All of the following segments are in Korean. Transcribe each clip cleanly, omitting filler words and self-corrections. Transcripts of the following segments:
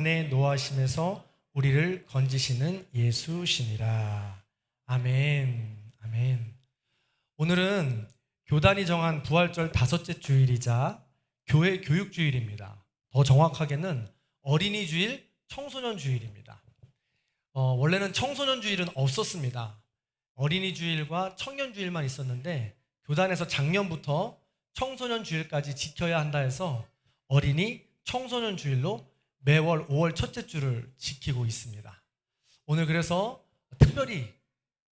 안에 노하심에서 우리를 건지시는 예수시니라. 아멘. 아멘. 오늘은 교단이 정한 부활절 다섯째 주일이자 교회 교육주일입니다. 더 정확하게는 어린이 주일, 청소년 주일입니다. 원래는 청소년 주일은 없었습니다. 어린이 주일과 청년 주일만 있었는데 교단에서 작년부터 청소년 주일까지 지켜야 한다 해서 어린이 청소년 주일로 매월 5월 첫째 주를 지키고 있습니다. 오늘 그래서 특별히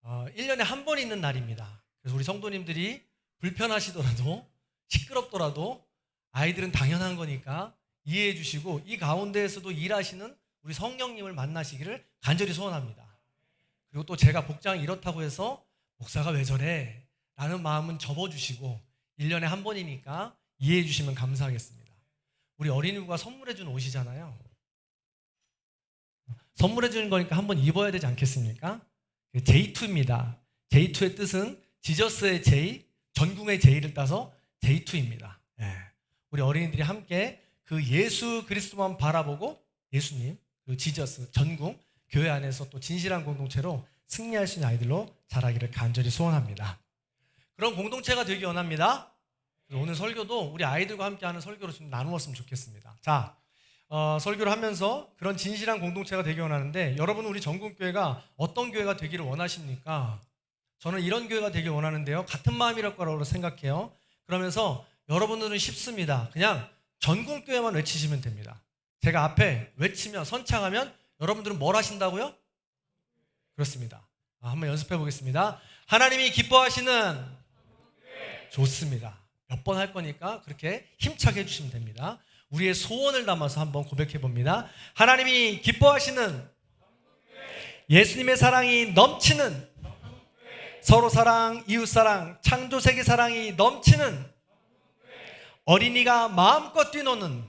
1년에 한 번 있는 날입니다. 그래서 우리 성도님들이 불편하시더라도 시끄럽더라도 아이들은 당연한 거니까 이해해 주시고 이 가운데에서도 일하시는 우리 성령님을 만나시기를 간절히 소원합니다. 그리고 또 제가 복장이 이렇다고 해서 목사가 왜 저래? 라는 마음은 접어주시고 1년에 한 번이니까 이해해 주시면 감사하겠습니다. 우리 어린이부가 선물해 준 옷이잖아요. 선물해 주는 거니까 한번 입어야 되지 않겠습니까? J2입니다. J2의 뜻은 지저스의 J, 전궁의 J를 따서 J2입니다. 우리 어린이들이 함께 그 예수 그리스도만 바라보고 예수님, 그리고 지저스, 전궁, 교회 안에서 또 진실한 공동체로 승리할 수 있는 아이들로 자라기를 간절히 소원합니다. 그런 공동체가 되기 원합니다. 오늘 설교도 우리 아이들과 함께 하는 설교로 좀 나누었으면 좋겠습니다. 자, 설교를 하면서 그런 진실한 공동체가 되기 원하는데 여러분은 우리 전국교회가 어떤 교회가 되기를 원하십니까? 저는 이런 교회가 되길 원하는데요. 같은 마음이랄 거라고 생각해요. 그러면서 여러분들은 쉽습니다. 그냥 전국교회만 외치시면 됩니다. 제가 앞에 외치면 선창하면 여러분들은 뭘 하신다고요? 그렇습니다. 한번 연습해 보겠습니다. 하나님이 기뻐하시는 좋습니다. 몇 번 할 거니까 그렇게 힘차게 해주시면 됩니다. 우리의 소원을 담아서 한번 고백해 봅니다. 하나님이 기뻐하시는 예수님의 사랑이 넘치는 서로 사랑, 이웃 사랑, 창조 세계 사랑이 넘치는 어린이가 마음껏 뛰노는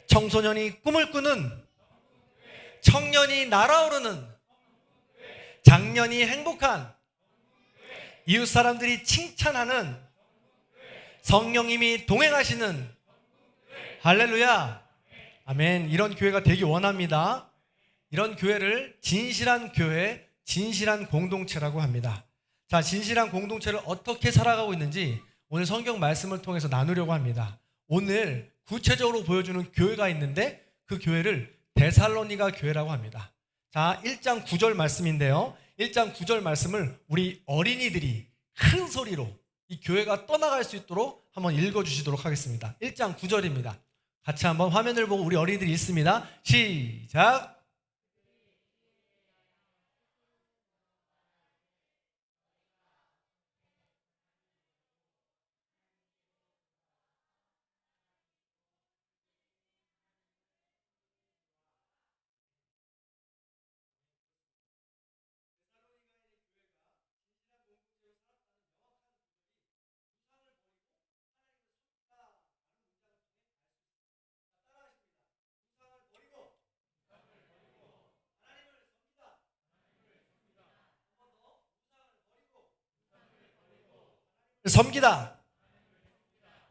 청소년이 꿈을 꾸는 청년이 날아오르는 장년이 행복한 이웃 사람들이 칭찬하는 성령님이 동행하시는 할렐루야 아멘. 이런 교회가 되기 원합니다. 이런 교회를 진실한 교회, 진실한 공동체라고 합니다. 자, 진실한 공동체를 어떻게 살아가고 있는지 오늘 성경 말씀을 통해서 나누려고 합니다. 오늘 구체적으로 보여주는 교회가 있는데 그 교회를 데살로니가 교회라고 합니다. 자, 1장 9절 말씀인데요. 1장 9절 말씀을 우리 어린이들이 큰 소리로 이 교회가 떠나갈 수 있도록 한번 읽어주시도록 하겠습니다. 1장 9절입니다. 같이 한번 화면을 보고 우리 어린이들이 읽습니다. 시작! 섬기다.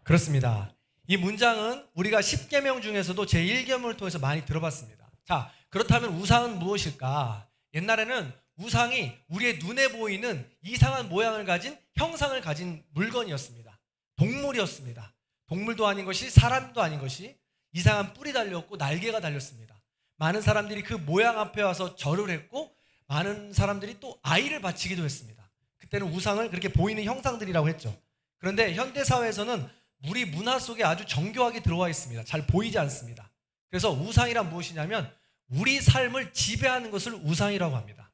그렇습니다. 이 문장은 우리가 10계명 중에서도 제1계명을 통해서 많이 들어봤습니다. 자, 그렇다면 우상은 무엇일까? 옛날에는 우상이 우리의 눈에 보이는 이상한 모양을 가진 형상을 가진 물건이었습니다. 동물이었습니다. 동물도 아닌 것이 사람도 아닌 것이 이상한 뿔이 달렸고 날개가 달렸습니다. 많은 사람들이 그 모양 앞에 와서 절을 했고 많은 사람들이 또 아이를 바치기도 했습니다. 그때는 우상을 그렇게 보이는 형상들이라고 했죠. 그런데 현대사회에서는 우리 문화 속에 아주 정교하게 들어와 있습니다. 잘 보이지 않습니다. 그래서 우상이란 무엇이냐면 우리 삶을 지배하는 것을 우상이라고 합니다.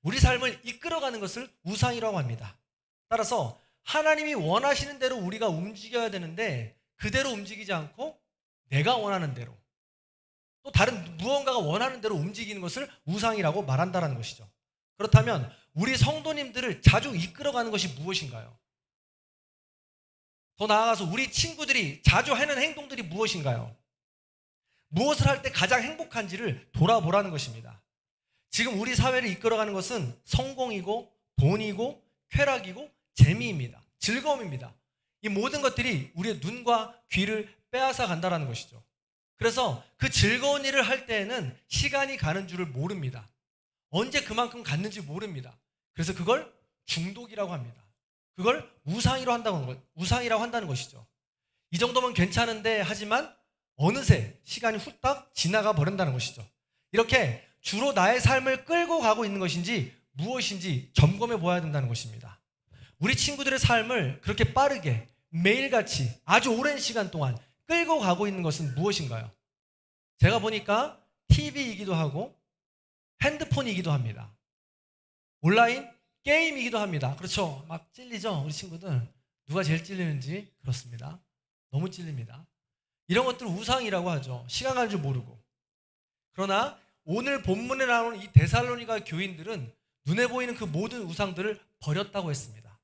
우리 삶을 이끌어가는 것을 우상이라고 합니다. 따라서 하나님이 원하시는 대로 우리가 움직여야 되는데 그대로 움직이지 않고 내가 원하는 대로 또 다른 무언가가 원하는 대로 움직이는 것을 우상이라고 말한다는 것이죠. 그렇다면 우리 성도님들을 자주 이끌어가는 것이 무엇인가요? 더 나아가서 우리 친구들이 자주 하는 행동들이 무엇인가요? 무엇을 할 때 가장 행복한지를 돌아보라는 것입니다. 지금 우리 사회를 이끌어가는 것은 성공이고 돈이고 쾌락이고 재미입니다. 즐거움입니다. 이 모든 것들이 우리의 눈과 귀를 빼앗아 간다는 것이죠. 그래서 그 즐거운 일을 할 때에는 시간이 가는 줄을 모릅니다. 언제 그만큼 갔는지 모릅니다. 그래서 그걸 중독이라고 합니다. 그걸 우상이라고 한다는 것이죠. 이 정도면 괜찮은데 하지만 어느새 시간이 후딱 지나가 버린다는 것이죠. 이렇게 주로 나의 삶을 끌고 가고 있는 것인지 무엇인지 점검해 보아야 된다는 것입니다. 우리 친구들의 삶을 그렇게 빠르게 매일같이 아주 오랜 시간 동안 끌고 가고 있는 것은 무엇인가요? 제가 보니까 TV이기도 하고 핸드폰이기도 합니다. 온라인 게임이기도 합니다. 그렇죠? 막 찔리죠? 우리 친구들. 누가 제일 찔리는지 그렇습니다. 너무 찔립니다. 이런 것들 우상이라고 하죠. 시간 가는 줄 모르고. 그러나 오늘 본문에 나오는 이 데살로니가 교인들은 눈에 보이는 그 모든 우상들을 버렸다고 했습니다.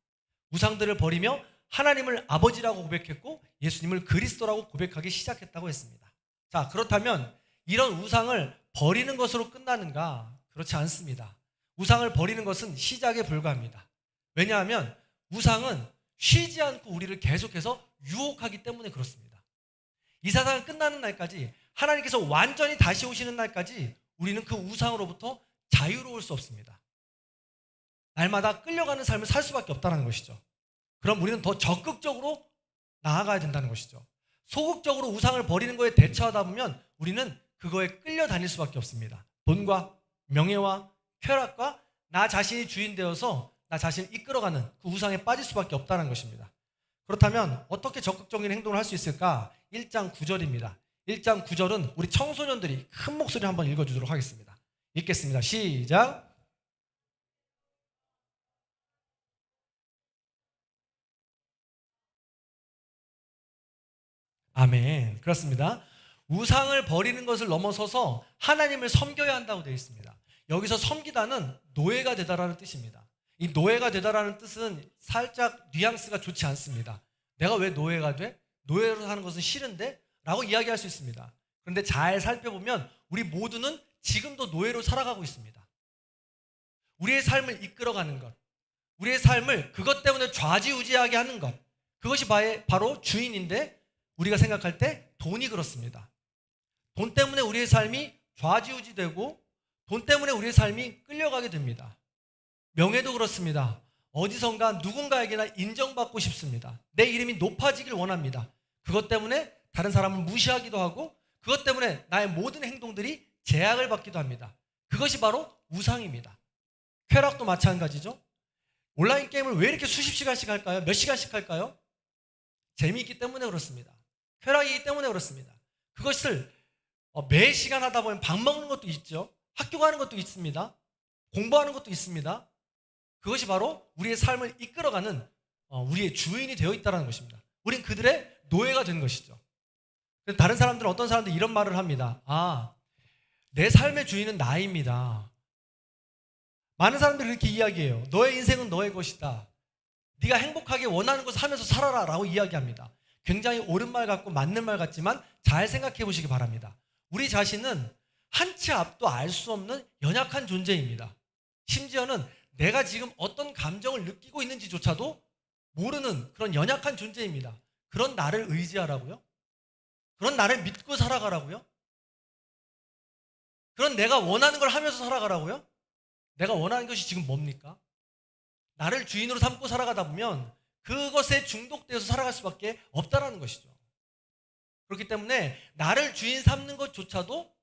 우상들을 버리며 하나님을 아버지라고 고백했고 예수님을 그리스도라고 고백하기 시작했다고 했습니다. 자, 그렇다면 이런 우상을 버리는 것으로 끝나는가? 그렇지 않습니다. 우상을 버리는 것은 시작에 불과합니다. 왜냐하면 우상은 쉬지 않고 우리를 계속해서 유혹하기 때문에 그렇습니다. 이 세상이 끝나는 날까지, 하나님께서 완전히 다시 오시는 날까지 우리는 그 우상으로부터 자유로울 수 없습니다. 날마다 끌려가는 삶을 살 수밖에 없다는 것이죠. 그럼 우리는 더 적극적으로 나아가야 된다는 것이죠. 소극적으로 우상을 버리는 거에 대처하다 보면 우리는 그거에 끌려다닐 수밖에 없습니다. 돈과 명예와 쾌락과 나 자신이 주인 되어서 나 자신을 이끌어가는 그 우상에 빠질 수밖에 없다는 것입니다. 그렇다면 어떻게 적극적인 행동을 할 수 있을까? 1장 9절입니다. 1장 9절은 우리 청소년들이 큰 목소리로 한번 읽어주도록 하겠습니다. 읽겠습니다. 시작. 아멘. 그렇습니다. 우상을 버리는 것을 넘어서서 하나님을 섬겨야 한다고 되어 있습니다. 여기서 섬기다는 노예가 되다라는 뜻입니다. 이 노예가 되다라는 뜻은 살짝 뉘앙스가 좋지 않습니다. 내가 왜 노예가 돼? 노예로 사는 것은 싫은데? 라고 이야기할 수 있습니다. 그런데 잘 살펴보면 우리 모두는 지금도 노예로 살아가고 있습니다. 우리의 삶을 이끌어가는 것, 우리의 삶을 그것 때문에 좌지우지하게 하는 것, 그것이 바로 주인인데 우리가 생각할 때 돈이 그렇습니다. 돈 때문에 우리의 삶이 좌지우지되고 돈 때문에 우리의 삶이 끌려가게 됩니다. 명예도 그렇습니다. 어디선가 누군가에게나 인정받고 싶습니다. 내 이름이 높아지길 원합니다. 그것 때문에 다른 사람을 무시하기도 하고 그것 때문에 나의 모든 행동들이 제약을 받기도 합니다. 그것이 바로 우상입니다. 쾌락도 마찬가지죠. 온라인 게임을 왜 이렇게 수십 시간씩 할까요? 몇 시간씩 할까요? 재미있기 때문에 그렇습니다. 쾌락이기 때문에 그렇습니다. 그것을 매 시간 하다 보면 밥 먹는 것도 있죠. 학교 가는 것도 있습니다. 공부하는 것도 있습니다. 그것이 바로 우리의 삶을 이끌어가는 우리의 주인이 되어 있다는 것입니다. 우린 그들의 노예가 된 것이죠. 다른 사람들은 어떤 사람들이 이런 말을 합니다. 내 삶의 주인은 나입니다. 많은 사람들이 이렇게 이야기해요. 너의 인생은 너의 것이다. 네가 행복하게 원하는 것을 하면서 살아라 라고 이야기합니다. 굉장히 옳은 말 같고 맞는 말 같지만 잘 생각해 보시기 바랍니다. 우리 자신은 한 치 앞도 알 수 없는 연약한 존재입니다. 심지어는 내가 지금 어떤 감정을 느끼고 있는지조차도 모르는 그런 연약한 존재입니다. 그런 나를 의지하라고요? 그런 나를 믿고 살아가라고요? 그런 내가 원하는 걸 하면서 살아가라고요? 내가 원하는 것이 지금 뭡니까? 나를 주인으로 삼고 살아가다 보면 그것에 중독되어서 살아갈 수밖에 없다는 것이죠. 그렇기 때문에 나를 주인 삼는 것조차도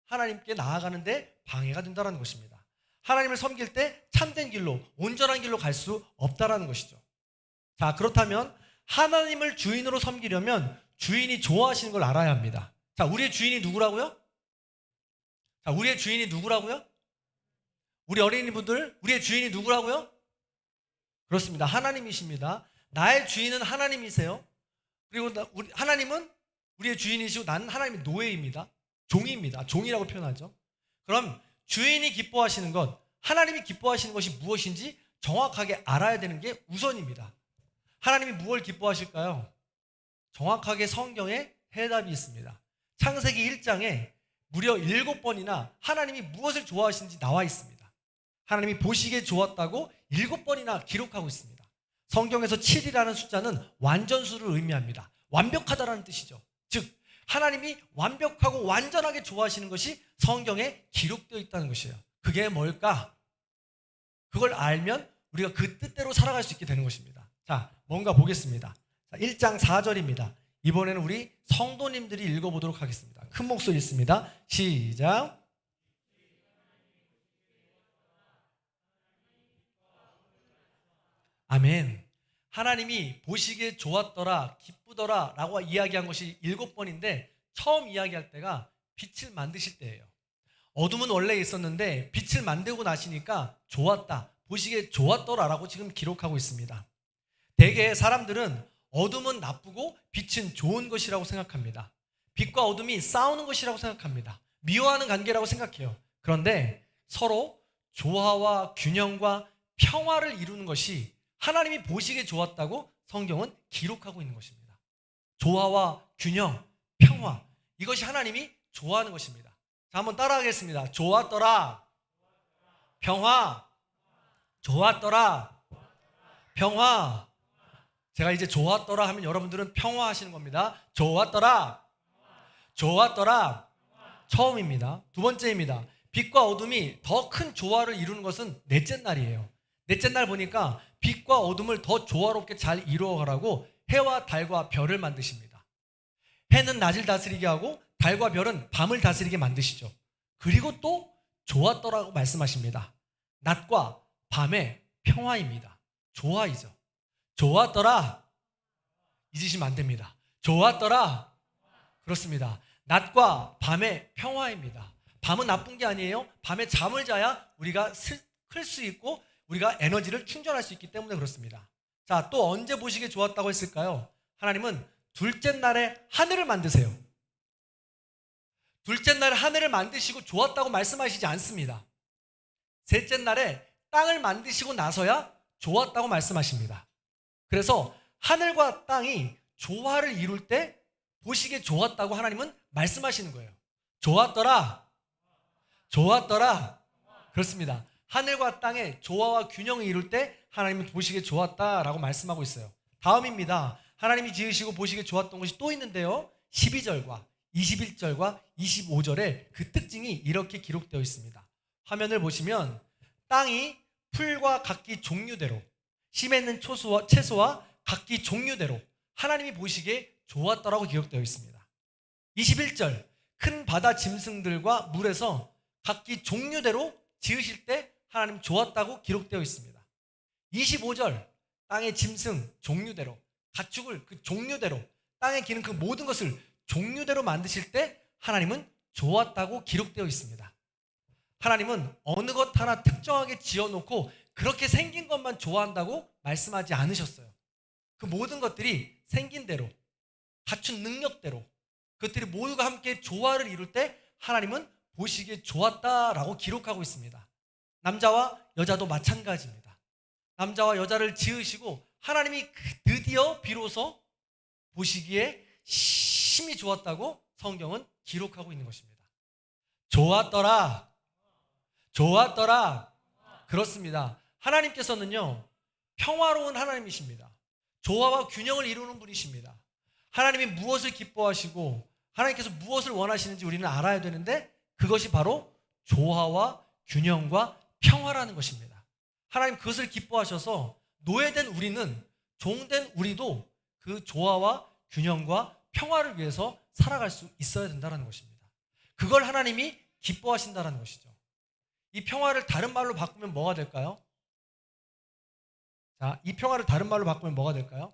하나님께 나아가는데 방해가 된다는 것입니다. 하나님을 섬길 때 참된 길로, 온전한 길로 갈 수 없다는 것이죠. 자, 그렇다면 하나님을 주인으로 섬기려면 주인이 좋아하시는 걸 알아야 합니다. 자, 우리의 주인이 누구라고요? 자, 우리의 주인이 누구라고요? 우리 어린이분들, 우리의 주인이 누구라고요? 그렇습니다. 하나님이십니다. 나의 주인은 하나님이세요. 그리고 하나님은 우리의 주인이시고 나는 하나님의 노예입니다. 종입니다. 종이라고 표현하죠. 그럼 주인이 기뻐하시는 것, 하나님이 기뻐하시는 것이 무엇인지 정확하게 알아야 되는 게 우선입니다. 하나님이 무엇을 기뻐하실까요? 정확하게 성경에 해답이 있습니다. 창세기 1장에 무려 7번이나 하나님이 무엇을 좋아하시는지 나와 있습니다. 하나님이 보시기에 좋았다고 7번이나 기록하고 있습니다. 성경에서 7이라는 숫자는 완전수를 의미합니다. 완벽하다라는 뜻이죠. 즉 하나님이 완벽하고 완전하게 좋아하시는 것이 성경에 기록되어 있다는 것이에요. 그게 뭘까? 그걸 알면 우리가 그 뜻대로 살아갈 수 있게 되는 것입니다. 자, 뭔가 보겠습니다. 자, 1장 4절입니다. 이번에는 우리 성도님들이 읽어보도록 하겠습니다. 큰 목소리 읽습니다. 시작. 아멘. 하나님이 보시기에 좋았더라, 기쁘더라 라고 이야기한 것이 7번인데 처음 이야기할 때가 빛을 만드실 때예요. 어둠은 원래 있었는데 빛을 만들고 나시니까 좋았다, 보시기에 좋았더라 라고 지금 기록하고 있습니다. 대개 사람들은 어둠은 나쁘고 빛은 좋은 것이라고 생각합니다. 빛과 어둠이 싸우는 것이라고 생각합니다. 미워하는 관계라고 생각해요. 그런데 서로 조화와 균형과 평화를 이루는 것이 하나님이 보시기에 좋았다고 성경은 기록하고 있는 것입니다. 조화와 균형, 평화, 이것이 하나님이 좋아하는 것입니다. 자, 한번 따라하겠습니다. 좋았더라, 평화, 좋았더라, 평화. 제가 이제 좋았더라 하면 여러분들은 평화하시는 겁니다. 좋았더라, 좋았더라. 처음입니다. 두 번째입니다. 빛과 어둠이 더 큰 조화를 이루는 것은 넷째 날이에요. 넷째 날 보니까 빛과 어둠을 더 조화롭게 잘 이루어가라고 해와 달과 별을 만드십니다. 해는 낮을 다스리게 하고 달과 별은 밤을 다스리게 만드시죠. 그리고 또 좋았더라고 말씀하십니다. 낮과 밤의 평화입니다. 조화이죠. 좋았더라, 잊으시면 안 됩니다. 좋았더라. 그렇습니다. 낮과 밤의 평화입니다. 밤은 나쁜 게 아니에요. 밤에 잠을 자야 우리가 클 수 있고 우리가 에너지를 충전할 수 있기 때문에 그렇습니다. 자, 또 언제 보시기에 좋았다고 했을까요? 하나님은 둘째 날에 하늘을 만드세요. 둘째 날에 하늘을 만드시고 좋았다고 말씀하시지 않습니다. 셋째 날에 땅을 만드시고 나서야 좋았다고 말씀하십니다. 그래서 하늘과 땅이 조화를 이룰 때 보시기에 좋았다고 하나님은 말씀하시는 거예요. 좋았더라, 좋았더라. 그렇습니다. 하늘과 땅의 조화와 균형을 이룰 때 하나님은 보시기에 좋았다라고 말씀하고 있어요. 다음입니다. 하나님이 지으시고 보시기에 좋았던 것이 또 있는데요. 12절과 21절과 25절에 그 특징이 이렇게 기록되어 있습니다. 화면을 보시면 땅이 풀과 각기 종류대로, 심에 있는 채소와 각기 종류대로 하나님이 보시기에 좋았더라고 기록되어 있습니다. 21절, 큰 바다 짐승들과 물에서 각기 종류대로 지으실 때 하나님 좋았다고 기록되어 있습니다. 25절, 땅의 짐승 종류대로, 가축을 그 종류대로, 땅에 기는 그 모든 것을 종류대로 만드실 때 하나님은 좋았다고 기록되어 있습니다. 하나님은 어느 것 하나 특정하게 지어놓고 그렇게 생긴 것만 좋아한다고 말씀하지 않으셨어요. 그 모든 것들이 생긴 대로, 갖춘 능력대로 그것들이 모두가 함께 조화를 이룰 때 하나님은 보시기에 좋았다라고 기록하고 있습니다. 남자와 여자도 마찬가지입니다. 남자와 여자를 지으시고 하나님이 드디어 비로소 보시기에 심히 좋았다고 성경은 기록하고 있는 것입니다. 좋았더라, 좋았더라. 그렇습니다. 하나님께서는요, 평화로운 하나님이십니다. 조화와 균형을 이루는 분이십니다. 하나님이 무엇을 기뻐하시고 하나님께서 무엇을 원하시는지 우리는 알아야 되는데 그것이 바로 조화와 균형과 평화라는 것입니다. 하나님 그것을 기뻐하셔서 노예된 우리는, 종된 우리도 그 조화와 균형과 평화를 위해서 살아갈 수 있어야 된다는 것입니다. 그걸 하나님이 기뻐하신다는 것이죠. 이 평화를 다른 말로 바꾸면 뭐가 될까요? 자, 이 평화를 다른 말로 바꾸면 뭐가 될까요?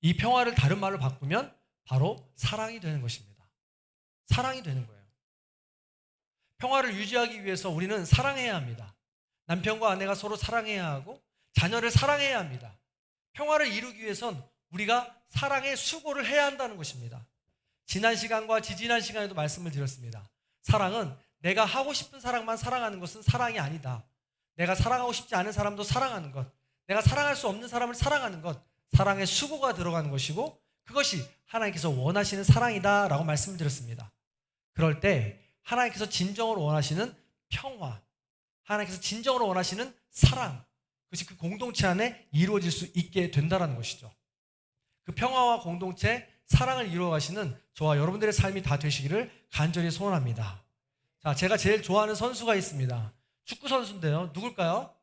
이 평화를 다른 말로 바꾸면 바로 사랑이 되는 것입니다. 사랑이 되는 거예요. 평화를 유지하기 위해서 우리는 사랑해야 합니다. 남편과 아내가 서로 사랑해야 하고 자녀를 사랑해야 합니다. 평화를 이루기 위해선 우리가 사랑의 수고를 해야 한다는 것입니다. 지난 시간과 지지난 시간에도 말씀을 드렸습니다. 사랑은 내가 하고 싶은 사랑만 사랑하는 것은 사랑이 아니다. 내가 사랑하고 싶지 않은 사람도 사랑하는 것, 내가 사랑할 수 없는 사람을 사랑하는 것, 사랑의 수고가 들어가는 것이고 그것이 하나님께서 원하시는 사랑이다 라고 말씀을 드렸습니다. 그럴 때 하나님께서 진정으로 원하시는 평화, 하나님께서 진정으로 원하시는 사랑, 그것이 그 공동체 안에 이루어질 수 있게 된다는 것이죠. 그 평화와 공동체, 사랑을 이루어가시는 저와 여러분들의 삶이 다 되시기를 간절히 소원합니다. 자, 제가 제일 좋아하는 선수가 있습니다. 축구 선수인데요. 누굴까요?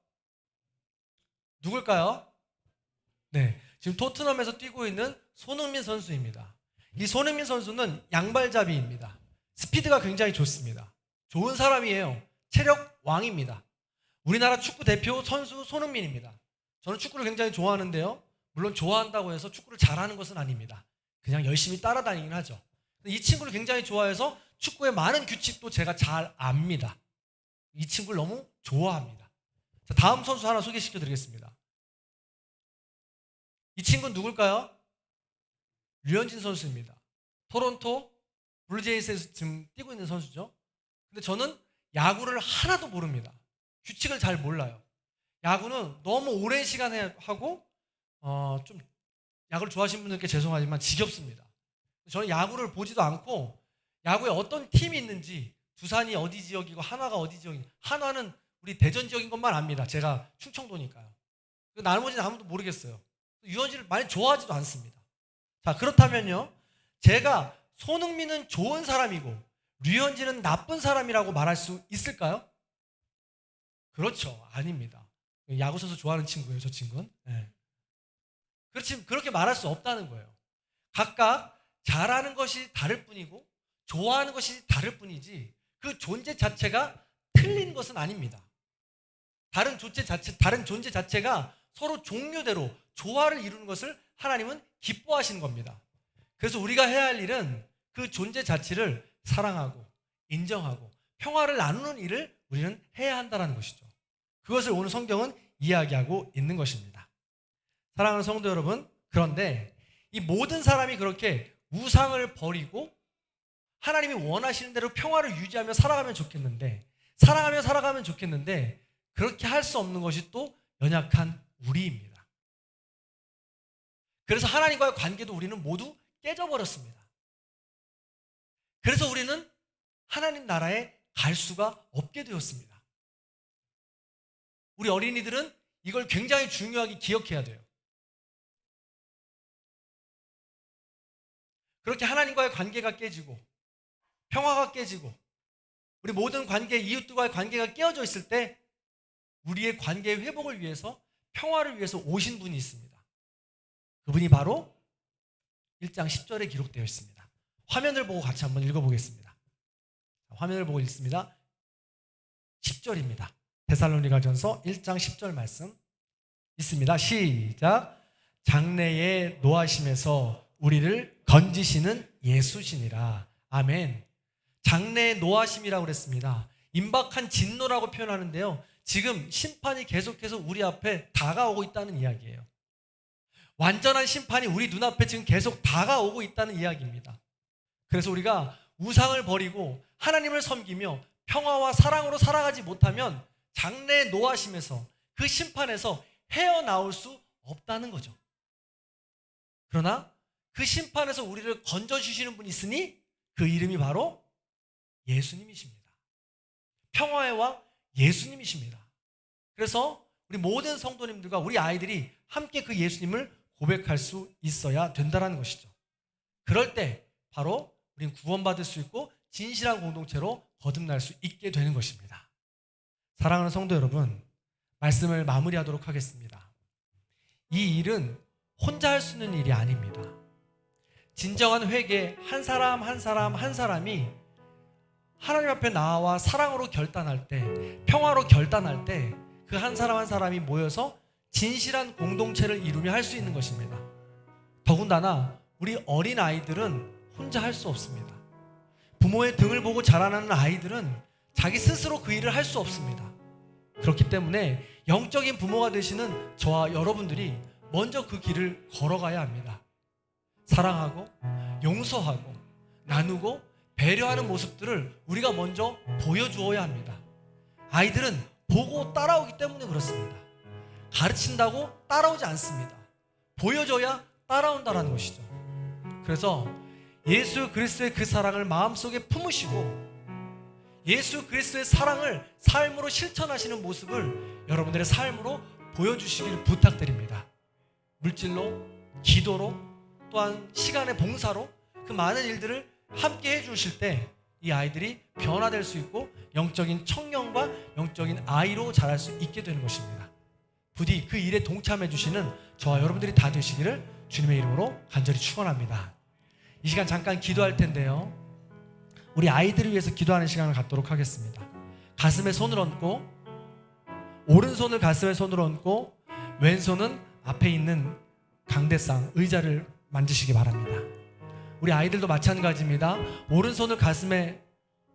네, 지금 토트넘에서 뛰고 있는 손흥민 선수입니다. 이 손흥민 선수는 양발잡이입니다. 스피드가 굉장히 좋습니다. 좋은 사람이에요. 체력 왕입니다. 우리나라 축구 대표 선수 손흥민입니다. 저는 축구를 굉장히 좋아하는데요. 물론 좋아한다고 해서 축구를 잘하는 것은 아닙니다. 그냥 열심히 따라다니긴 하죠. 이 친구를 굉장히 좋아해서 축구의 많은 규칙도 제가 잘 압니다. 이 친구를 너무 좋아합니다. 자, 다음 선수 하나 소개시켜 드리겠습니다. 이 친구는 누굴까요? 류현진 선수입니다. 토론토 블루제이스에서 지금 뛰고 있는 선수죠. 근데 저는 야구를 하나도 모릅니다. 규칙을 잘 몰라요. 야구는 너무 오랜 시간에 하고 좀 야구를 좋아하시는 분들께 죄송하지만 지겹습니다. 저는 야구를 보지도 않고 야구에 어떤 팀이 있는지, 두산이 어디 지역이고 하나가 어디 지역인지, 하나는 우리 대전 지역인 것만 압니다. 제가 충청도니까요. 나머지는 아무도 모르겠어요. 유현진을 많이 좋아하지도 않습니다. 자, 그렇다면요, 제가 손흥민은 좋은 사람이고 류현진은 나쁜 사람이라고 말할 수 있을까요? 그렇죠. 아닙니다. 야구 선수 좋아하는 친구예요, 저 친구는. 네. 그렇게 말할 수 없다는 거예요. 각각 잘하는 것이 다를 뿐이고 좋아하는 것이 다를 뿐이지 그 존재 자체가 틀린 것은 아닙니다. 다른 존재 자체가 서로 종류대로 조화를 이루는 것을 하나님은 기뻐하시는 겁니다. 그래서 우리가 해야 할 일은 그 존재 자체를 사랑하고 인정하고 평화를 나누는 일을 우리는 해야 한다는 것이죠. 그것을 오늘 성경은 이야기하고 있는 것입니다. 사랑하는 성도 여러분, 그런데 이 모든 사람이 그렇게 우상을 버리고 하나님이 원하시는 대로 평화를 유지하며 살아가면 좋겠는데, 사랑하며 살아가면 좋겠는데 그렇게 할 수 없는 것이 또 연약한 우리입니다. 그래서 하나님과의 관계도 우리는 모두 깨져버렸습니다. 그래서 우리는 하나님 나라에 갈 수가 없게 되었습니다. 우리 어린이들은 이걸 굉장히 중요하게 기억해야 돼요. 그렇게 하나님과의 관계가 깨지고 평화가 깨지고 우리 모든 관계, 이웃들과의 관계가 깨어져 있을 때 우리의 관계의 회복을 위해서, 평화를 위해서 오신 분이 있습니다. 그분이 바로 1장 10절에 기록되어 있습니다. 화면을 보고 같이 한번 읽어보겠습니다. 화면을 보고 읽습니다. 10절입니다. 데살로니가전서 1장 10절 말씀 있습니다. 시작. 장래에 노하심에서 우리를 건지시는 예수시니라. 아멘. 장래의 노하심이라고 그랬습니다. 임박한 진노라고 표현하는데요, 지금 심판이 계속해서 우리 앞에 다가오고 있다는 이야기예요. 완전한 심판이 우리 눈앞에 지금 계속 다가오고 있다는 이야기입니다. 그래서 우리가 우상을 버리고 하나님을 섬기며 평화와 사랑으로 살아가지 못하면 장래의 노하심에서, 그 심판에서 헤어나올 수 없다는 거죠. 그러나 그 심판에서 우리를 건져주시는 분이 있으니 그 이름이 바로 예수님이십니다. 평화의 왕 예수님이십니다. 그래서 우리 모든 성도님들과 우리 아이들이 함께 그 예수님을 고백할 수 있어야 된다는 것이죠. 그럴 때 바로 우리는 구원받을 수 있고 진실한 공동체로 거듭날 수 있게 되는 것입니다. 사랑하는 성도 여러분, 말씀을 마무리하도록 하겠습니다. 이 일은 혼자 할 수 있는 일이 아닙니다. 진정한 회개, 한 사람 한 사람이 하나님 앞에 나와 사랑으로 결단할 때, 평화로 결단할 때 그 한 사람 한 사람이 모여서 진실한 공동체를 이루며 할 수 있는 것입니다. 더군다나 우리 어린 아이들은 혼자 할 수 없습니다. 부모의 등을 보고 자라나는 아이들은 자기 스스로 그 일을 할 수 없습니다. 그렇기 때문에 영적인 부모가 되시는 저와 여러분들이 먼저 그 길을 걸어가야 합니다. 사랑하고 용서하고 나누고 배려하는 모습들을 우리가 먼저 보여주어야 합니다. 아이들은 보고 따라오기 때문에 그렇습니다. 가르친다고 따라오지 않습니다. 보여줘야 따라온다는 것이죠. 그래서 예수 그리스도의 그 사랑을 마음속에 품으시고 예수 그리스도의 사랑을 삶으로 실천하시는 모습을 여러분들의 삶으로 보여주시기를 부탁드립니다. 물질로, 기도로, 또한 시간의 봉사로 그 많은 일들을 함께 해주실 때 이 아이들이 변화될 수 있고 영적인 청년과 영적인 아이로 자랄 수 있게 되는 것입니다. 부디 그 일에 동참해 주시는 저와 여러분들이 다 되시기를 주님의 이름으로 간절히 축원합니다. 이 시간 잠깐 기도할 텐데요, 우리 아이들을 위해서 기도하는 시간을 갖도록 하겠습니다. 가슴에 손을 얹고, 오른손을 가슴에 손을 얹고 왼손은 앞에 있는 강대상 의자를 만지시기 바랍니다. 우리 아이들도 마찬가지입니다. 오른손을 가슴에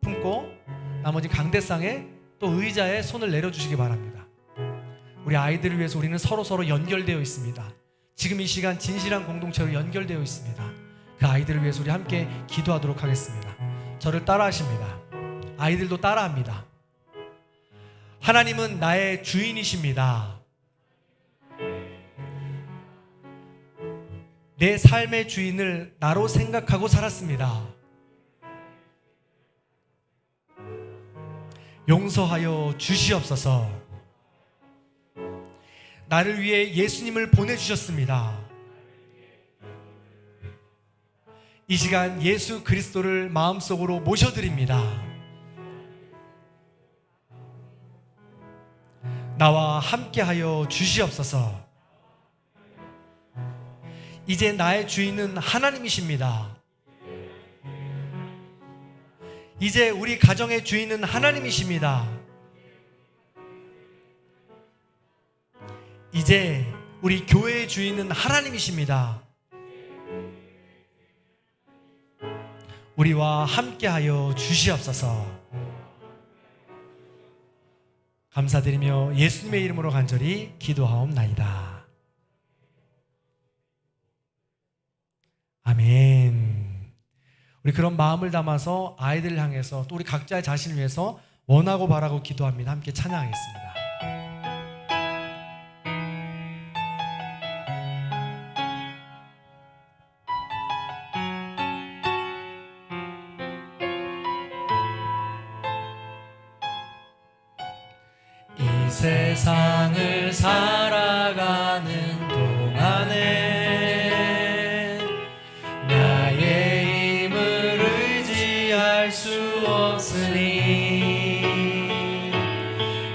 품고 나머지 강대상에 또 의자에 손을 내려주시기 바랍니다. 우리 아이들을 위해서 우리는 서로 연결되어 있습니다. 지금 이 시간 진실한 공동체로 연결되어 있습니다. 그 아이들을 위해서 우리 함께 기도하도록 하겠습니다. 저를 따라하십니다. 아이들도 따라합니다. 하나님은 나의 주인이십니다. 내 삶의 주인을 나로 생각하고 살았습니다. 용서하여 주시옵소서. 나를 위해 예수님을 보내주셨습니다. 이 시간 예수 그리스도를 마음속으로 모셔드립니다. 나와 함께하여 주시옵소서. 이제 나의 주인은 하나님이십니다. 이제 우리 가정의 주인은 하나님이십니다. 이제 우리 교회의 주인은 하나님이십니다. 우리와 함께하여 주시옵소서. 감사드리며 예수님의 이름으로 간절히 기도하옵나이다. 아멘. 우리 그런 마음을 담아서 아이들을 향해서 또 우리 각자의 자신을 위해서 원하고 바라고 기도합니다. 함께 찬양하겠습니다. 이 세상을 살아가는 동안에 수 없으니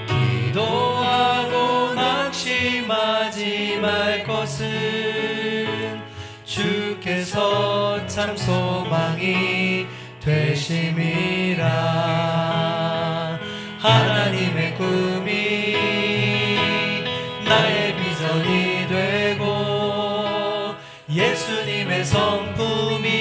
기도하고 낙심하지 말 것은 주께서 참 소망이 되심이라. 하나님의 꿈이 나의 비전이 되고 예수님의 성품이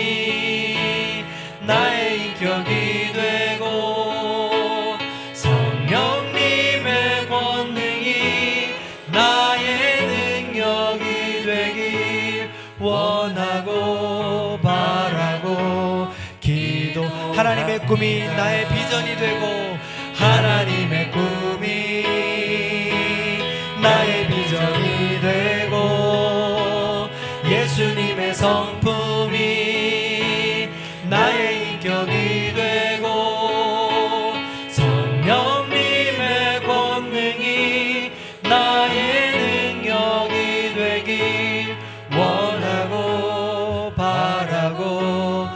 나의 인격이 되고 성령님의 권능이 나의 능력이 되길 원하고 바라고 기도. 하나님의 꿈이 나의 비전이 되고 하나님의 꿈이 나의 비전이 되고 예수님의 성품이 나의 인격이 되고 성령님의 권능이 나의 능력이 되길 원하고 바라고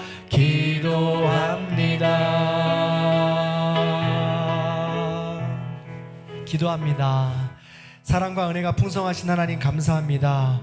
기도합니다. 사랑과 은혜가 풍성하신 하나님 감사합니다.